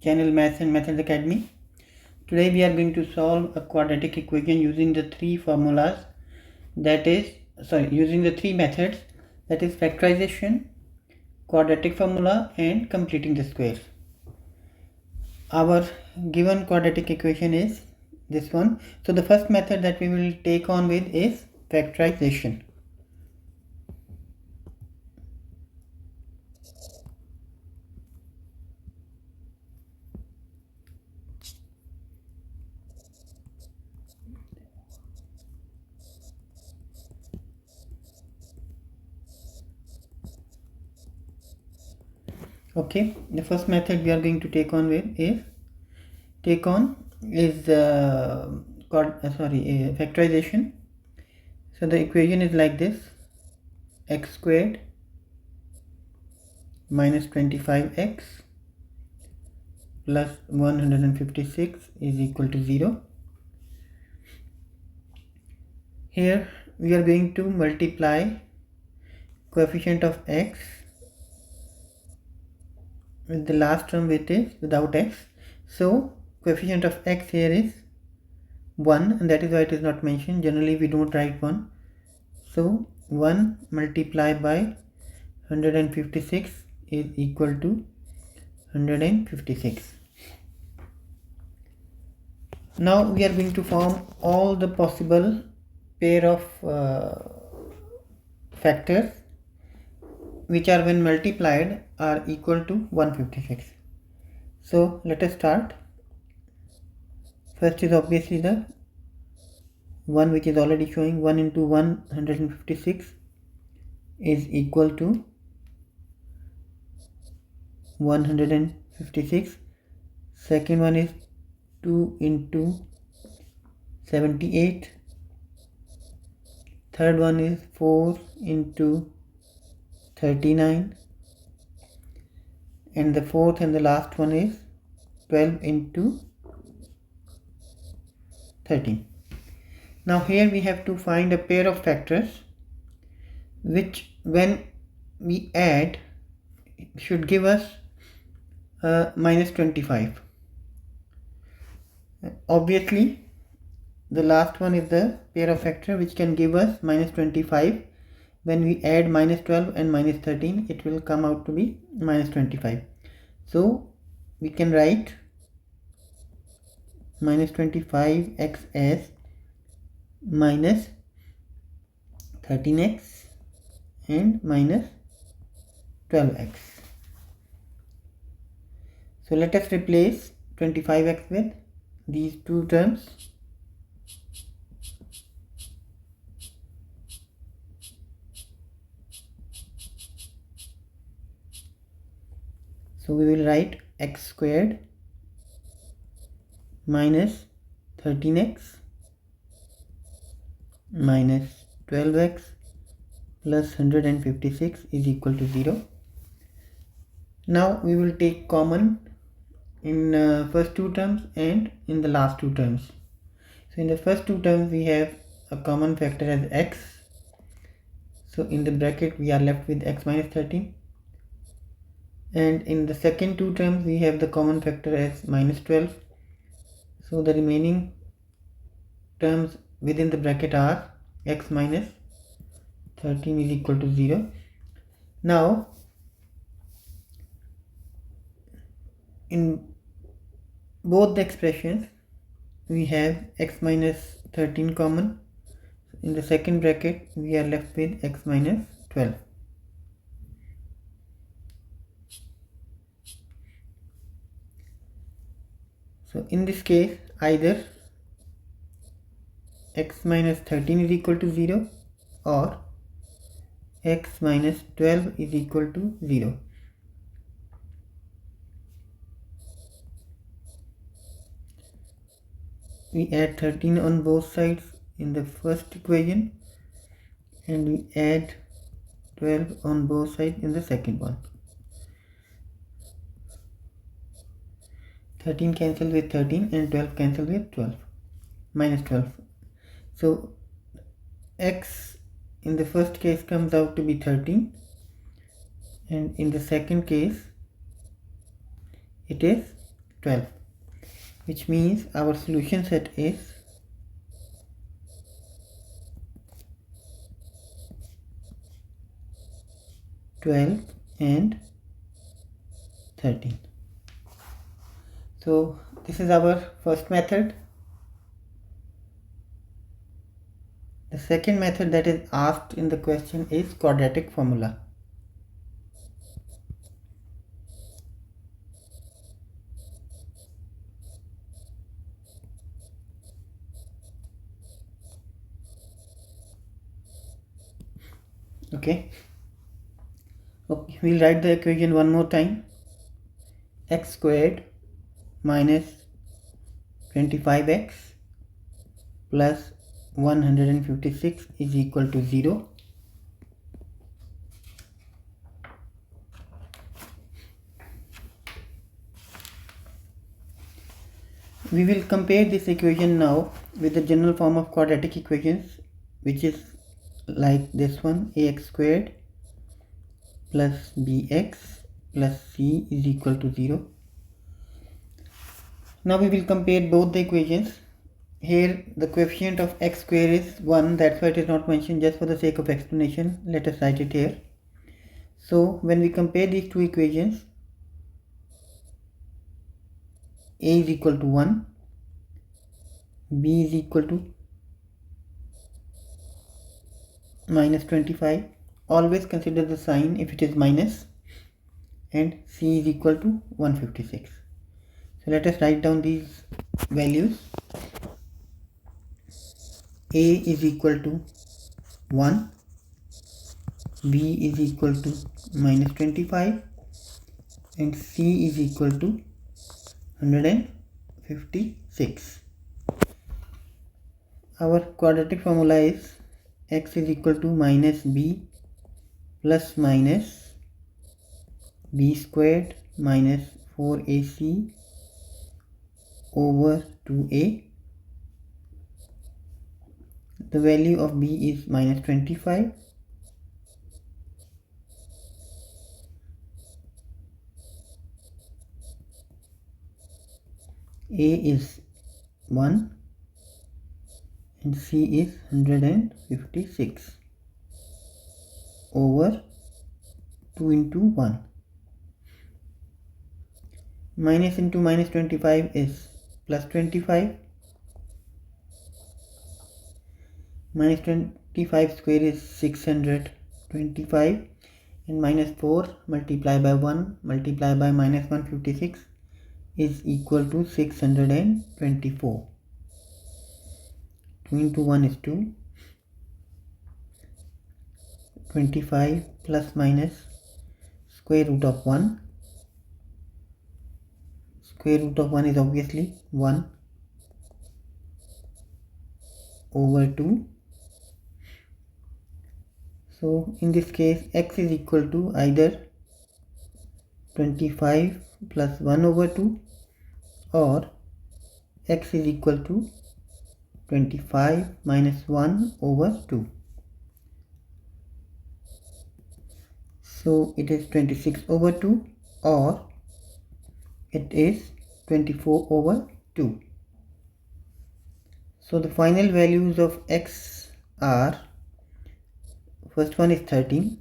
channel Maths and Methods Academy. Today we are going to solve a quadratic equation using the three methods, that is factorization, quadratic formula and completing the squares. Our given quadratic equation is this one. So the first method that we will take on with is factorization. Okay, the first method we are going to take on is factorization. So the equation is like this: x squared minus 25x plus 156 is equal to 0. Here we are going to multiply coefficient of x with the last term, which is without x. So coefficient of x here is 1, and that is why it is not mentioned. Generally we don't write 1. So 1 multiplied by 156 is equal to 156. Now we are going to form all the possible pair of factors which are when multiplied are equal to 156. So let us start. First is obviously the 1, which is already showing. 1 into 156 is equal to 156. Second one is 2 into 78. Third one is 4 into 39. And the fourth and the last one is 12 into 13. Now here we have to find a pair of factors which when we add should give us minus 25. Obviously the last one is the pair of factor which can give us minus 25. When we add minus 12 and minus 13, it will come out to be minus 25. So we can write minus 25x as minus 13x and minus 12x. So let us replace 25x with these two terms. So we will write x squared minus 13x minus 12x plus 156 is equal to 0. Now we will take common in first two terms and in the last two terms. So in the first two terms we have a common factor as x. So in the bracket we are left with x minus 13. And in the second two terms we have the common factor as minus 12. So the remaining terms within the bracket are x minus 13 is equal to 0. Now in both the expressions we have x minus 13 common. In the second bracket we are left with x minus 12. So in this case either x minus 13 is equal to 0 or x minus 12 is equal to 0. We add 13 on both sides in the first equation and we add 12 on both sides in the second one. 13 cancel with 13 and 12 cancel with 12, minus 12. So x in the first case comes out to be 13 and in the second case it is 12, which means our solution set is 12 and 13. So this is our first method. The second method that is asked in the question is quadratic formula. Okay, we'll write the equation one more time. X squared minus 25x plus 156 is equal to 0. We will compare this equation now with the general form of quadratic equations, which is like this one: ax squared plus bx plus c is equal to 0. Now we will compare both the equations. Here the coefficient of x square is 1, that's why it is not mentioned. Just for the sake of explanation, let us write it here. So when we compare these two equations, a is equal to 1, b is equal to minus 25, always consider the sign if it is minus, and c is equal to 156. So let us write down these values. A is equal to 1, b is equal to minus 25, and c is equal to 156. Our quadratic formula is x is equal to minus b plus minus b squared minus 4ac over 2a. The value of b is minus 25. A is 1 and c is 156 over 2 into 1. Minus into minus 25 is plus 25. Minus 25 square is 625, and minus 4 multiplied by 1 multiplied by minus 156 is equal to 624. 2 into 1 is 2. 25 plus minus square root of 1. Square root of 1 is obviously 1 over 2. So in this case x is equal to either 25 plus 1 over 2 or x is equal to 25 minus 1 over 2. So it is 26 over 2 or it is 24 over 2. So the final values of x are, first one is 13,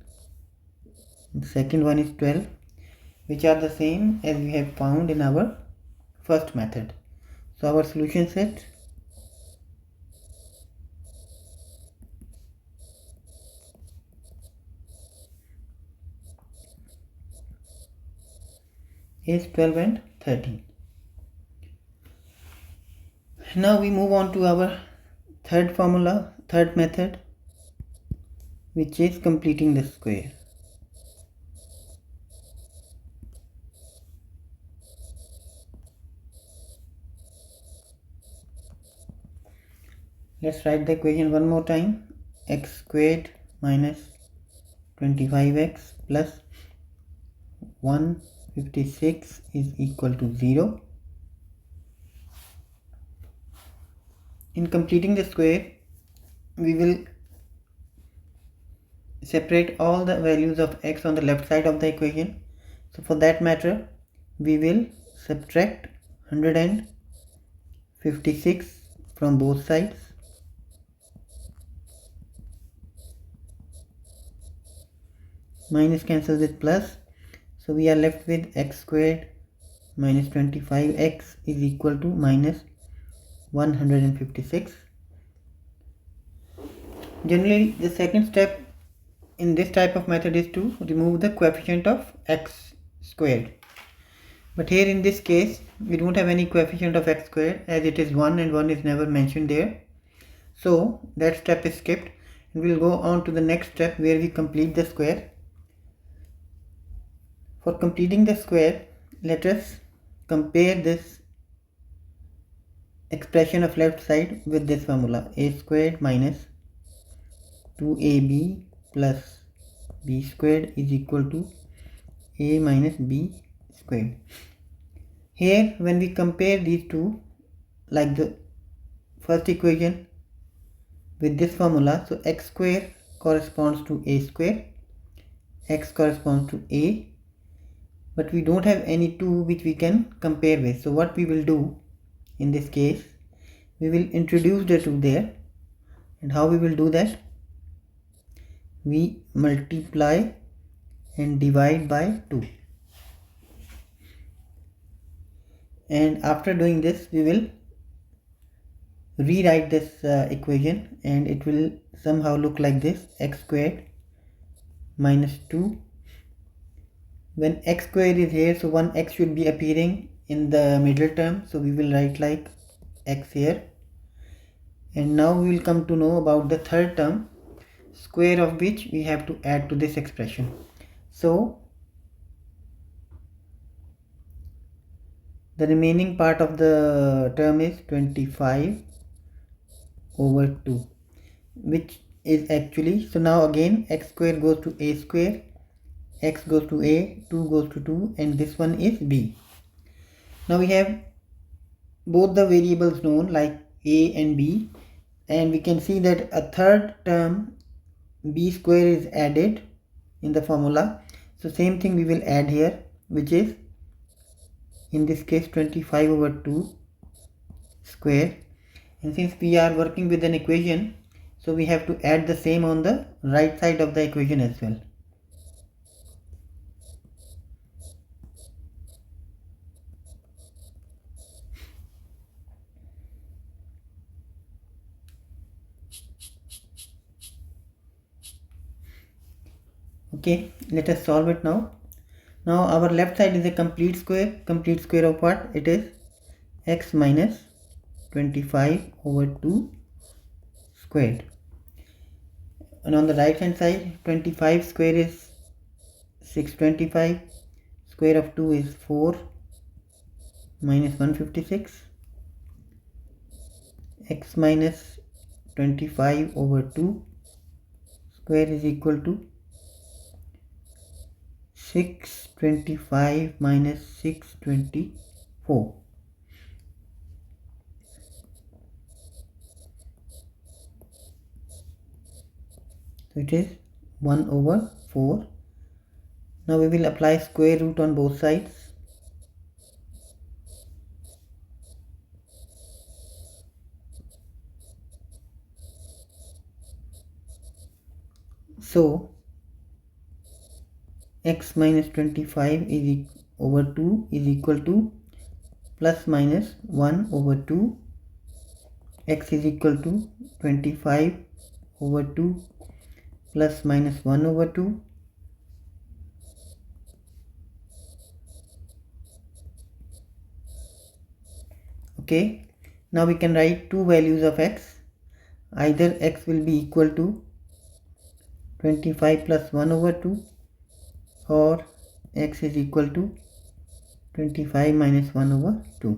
the second one is 12, which are the same as we have found in our first method. So our solution set is 12 and 13. Now we move on to our third method, which is completing the square. Let's write the equation one more time. X squared minus 25x plus 156 is equal to 0. In completing the square, we will separate all the values of x on the left side of the equation. So for that matter, we will subtract 156 from both sides. Minus cancels with plus. So we are left with x squared minus 25x is equal to minus 156. Generally, the second step in this type of method is to remove the coefficient of x squared. But here in this case, we don't have any coefficient of x squared as it is 1 and 1 is never mentioned there. So that step is skipped and we'll go on to the next step where we complete the square. For completing the square, let us compare this expression of left side with this formula: a squared minus 2ab plus b squared is equal to a minus b squared. Here when we compare these two, like the first equation with this formula, so x square corresponds to a square, x corresponds to a, but we don't have any two which we can compare with. So what we will do in this case, we will introduce the two there. And how we will do that? We multiply and divide by 2. And after doing this, we will rewrite this equation and it will somehow look like this: x squared minus 2. When x squared is here, so one x should be appearing in the middle term, so we will write like x here. And now we will come to know about the third term, square of which we have to add to this expression. So the remaining part of the term is 25 over 2, which is actually, so now again x square goes to a square, x goes to a, 2 goes to 2, and this one is b. Now we have both the variables known like a and b, and we can see that a third term b square is added in the formula. So same thing we will add here, which is in this case 25 over 2 square. And since we are working with an equation, so we have to add the same on the right side of the equation as well. Okay, let us solve it now. Now our left side is a complete square. Complete square of what? It is x minus 25 over 2 squared. And on the right hand side, 25 square is 625. Square of 2 is 4 minus 156. X minus 25 over 2 square is equal to 625 minus 624. So it is 1 over 4. Now we will apply square root on both sides. So x minus 25 is over 2 is equal to plus minus 1 over 2. X is equal to 25 over 2 plus minus 1 over 2. Okay, now we can write two values of x. Either x will be equal to 25 plus 1 over 2 or x is equal to 25 minus 1 over 2.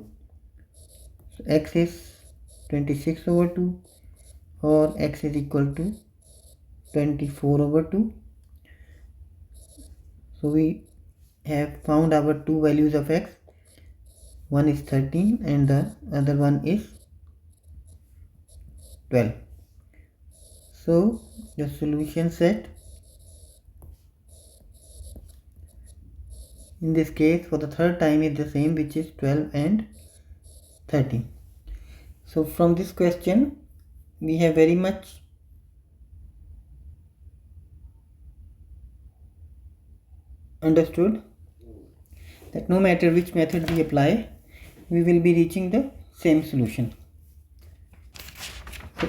So x is 26 over 2 or x is equal to 24 over 2. So we have found our two values of x. One is 13 and the other one is 12. So the solution set in this case for the third time is the same, which is 12 and 30. So from this question we have very much understood that no matter which method we apply, we will be reaching the same solution. So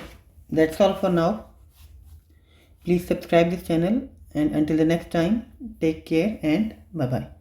that's all for now. Please subscribe this channel, and until the next time, take care and bye bye.